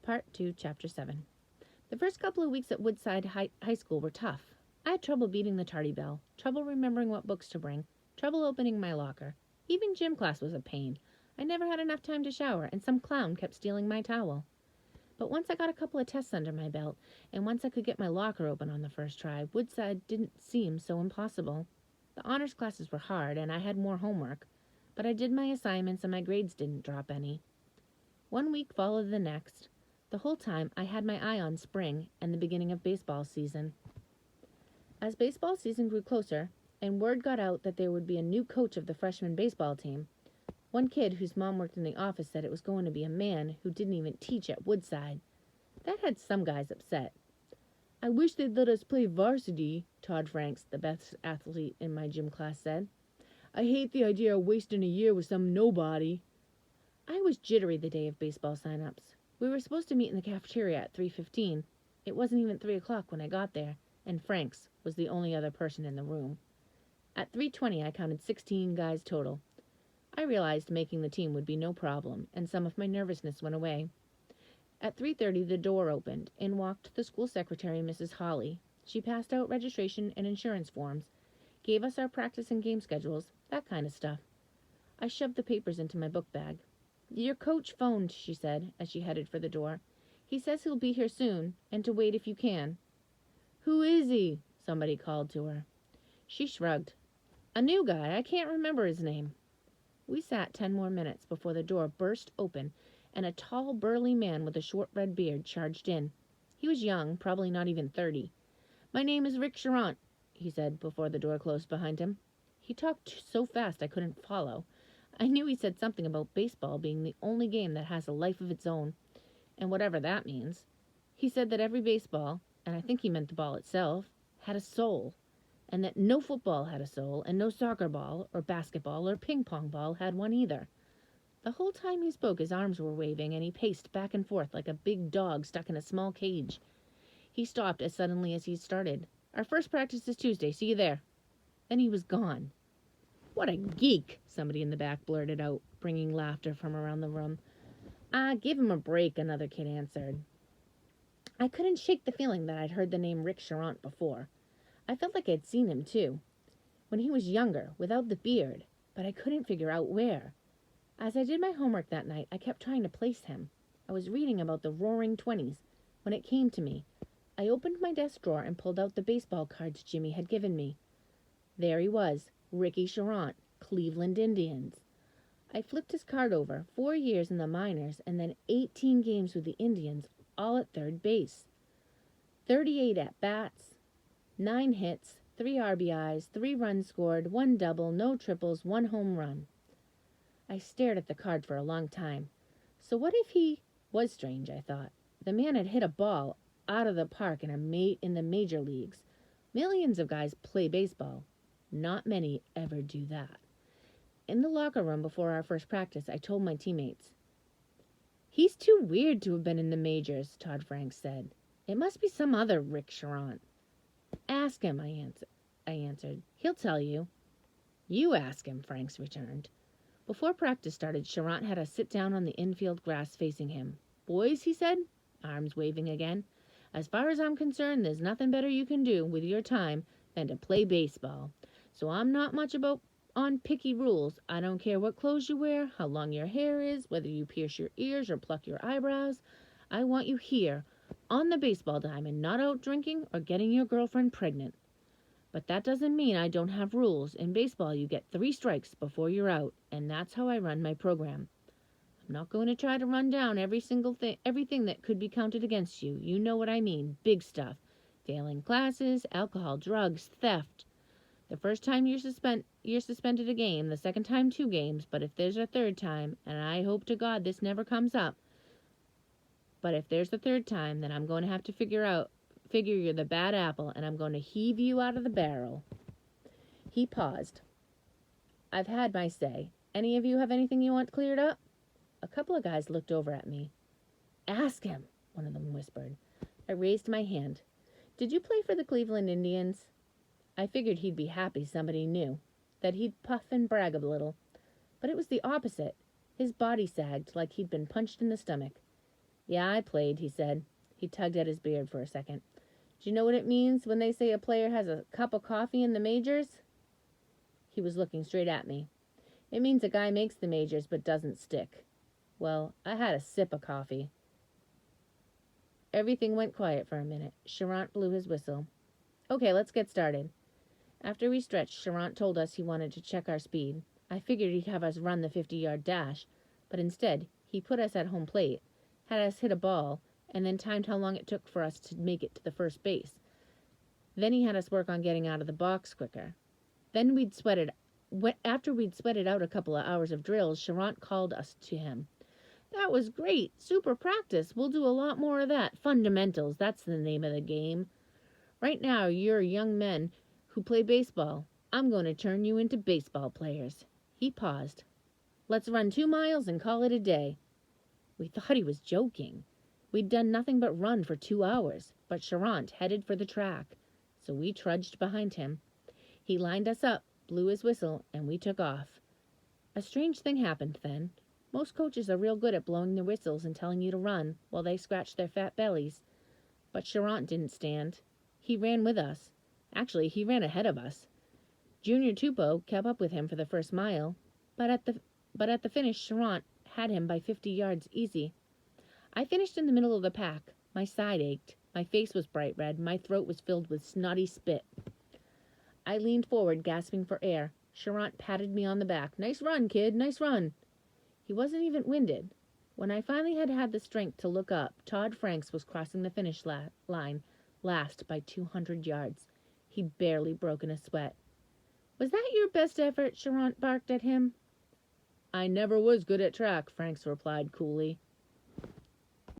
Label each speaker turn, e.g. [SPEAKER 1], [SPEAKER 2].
[SPEAKER 1] Part 2, Chapter 7. The first couple of weeks at Woodside High School were tough. I had trouble beating the tardy bell, trouble remembering what books to bring, trouble opening my locker. Even gym class was a pain. I never had enough time to shower, and some clown kept stealing my towel. But once I got a couple of tests under my belt, and once I could get my locker open on the first try, Woodside didn't seem so impossible. The honors classes were hard, and I had more homework, but I did my assignments and my grades didn't drop any. 1 week followed the next. The whole time I had my eye on spring and the beginning of baseball season. As baseball season grew closer, and word got out that there would be a new coach of the freshman baseball team, one kid whose mom worked in the office said it was going to be a man who didn't even teach at Woodside. That had some guys upset. "I wish they'd let us play varsity," Todd Franks, the best athlete in my gym class, said. "I hate the idea of wasting a year with some nobody." I was jittery the day of baseball sign-ups. We were supposed to meet in the cafeteria at 3:15. It wasn't even 3 o'clock when I got there, and Franks was the only other person in the room. At 3:20, I counted 16 guys total. I realized making the team would be no problem, and some of my nervousness went away. At 3:30, the door opened, and walked the school secretary, Mrs. Hawley. She passed out registration and insurance forms, gave us our practice and game schedules, that kind of stuff. I shoved the papers into my book bag. "Your coach phoned," she said, as she headed for the door. "He says he'll be here soon, and to wait if you can." "Who is he?" somebody called to her. She shrugged. "A new guy. I can't remember his name." We sat 10 more minutes before the door burst open, and a tall, burly man with a short red beard charged in. He was young, probably not even 30. "My name is Rick Charant," he said before the door closed behind him. He talked so fast I couldn't follow. I knew he said something about baseball being the only game that has a life of its own, and whatever that means. He said that every baseball, and I think he meant the ball itself, had a soul, and that no football had a soul, and no soccer ball, or basketball, or ping-pong ball had one either. The whole time he spoke, his arms were waving, and he paced back and forth like a big dog stuck in a small cage. He stopped as suddenly as he started. "Our first practice is Tuesday. See you there." Then he was gone. "What a geek," somebody in the back blurted out, bringing laughter from around the room. "Ah, give him a break," another kid answered. I couldn't shake the feeling that I'd heard the name Rick Charant before. I felt like I'd seen him, too, when he was younger, without the beard, but I couldn't figure out where. As I did my homework that night, I kept trying to place him. I was reading about the Roaring Twenties when it came to me. I opened my desk drawer and pulled out the baseball cards Jimmy had given me. There he was, Ricky Charant, Cleveland Indians. I flipped his card over, 4 years in the minors, and then 18 games with the Indians, all at third base. 38 at-bats, 9 hits, 3 RBIs, 3 runs scored, 1 double, no triples, 1 home run. I stared at the card for a long time. So what if he was strange, I thought. The man had hit a ball out of the park in the major leagues. Millions of guys play baseball. Not many ever do that. In the locker room before our first practice, I told my teammates. "He's too weird to have been in the majors," Todd Franks said. "It must be some other Rick Charant." "Ask him," I answered. "He'll tell you." "You ask him," Franks returned. Before practice started, Charant had us sit down on the infield grass facing him. "Boys," he said, arms waving again, "as far as I'm concerned, there's nothing better you can do with your time than to play baseball. So I'm not much on picky rules. I don't care what clothes you wear, how long your hair is, whether you pierce your ears or pluck your eyebrows. I want you here, on the baseball diamond, not out drinking or getting your girlfriend pregnant. But that doesn't mean I don't have rules. In baseball, you get 3 strikes before you're out, and that's how I run my program. I'm not going to try to run down everything that could be counted against you. You know what I mean, big stuff. Failing classes, alcohol, drugs, theft. The first time you're suspended a game, the second time 2 games, but if there's a third time, and I hope to God this never comes up, but if there's a third time, then I'm going to have to figure you're the bad apple, and I'm going to heave you out of the barrel." He paused. "I've had my say. Any of you have anything you want cleared up?" A couple of guys looked over at me. "Ask him," one of them whispered. I raised my hand. "Did you play for the Cleveland Indians?" I figured he'd be happy somebody knew, that he'd puff and brag a little. But it was the opposite. His body sagged like he'd been punched in the stomach. Yeah, I played, he said. He tugged at his beard for a second. Do you know what it means when they say a player has a cup of coffee in the majors? He was looking straight at me. It means a guy makes the majors but doesn't stick. Well, I had a sip of coffee. Everything went quiet for a minute. Charant blew his whistle. Okay, let's get started. After we stretched, Charant told us he wanted to check our speed. I figured he'd have us run the 50-yard dash, but instead, he put us at home plate, had us hit a ball, and then timed how long it took for us to make it to the first base. Then he had us work on getting out of the box quicker. After we'd sweated out a couple of hours of drills, Charant called us to him. That was great. Super practice. We'll do a lot more of that. Fundamentals, that's the name of the game. Right now, you're young men who play baseball. I'm going to turn you into baseball players. He paused. Let's run 2 miles and call it a day. We thought he was joking. We'd done nothing but run for 2 hours, but Charant headed for the track, so we trudged behind him. He lined us up, blew his whistle, and we took off. A strange thing happened then. Most coaches are real good at blowing their whistles and telling you to run while they scratch their fat bellies. But Charant didn't stand. He ran with us. Actually, he ran ahead of us. Junior Tupou kept up with him for the first mile, but at the finish, Charant had him by 50 yards easy. I finished in the middle of the pack. My side ached. My face was bright red. My throat was filled with snotty spit. I leaned forward, gasping for air. Charant patted me on the back. Nice run, kid. Nice run. He wasn't even winded. When I finally had the strength to look up, Todd Franks was crossing the finish line, last by 200 yards. He'd barely broken a sweat. Was that your best effort? Charant barked at him. I never was good at track, Franks replied coolly.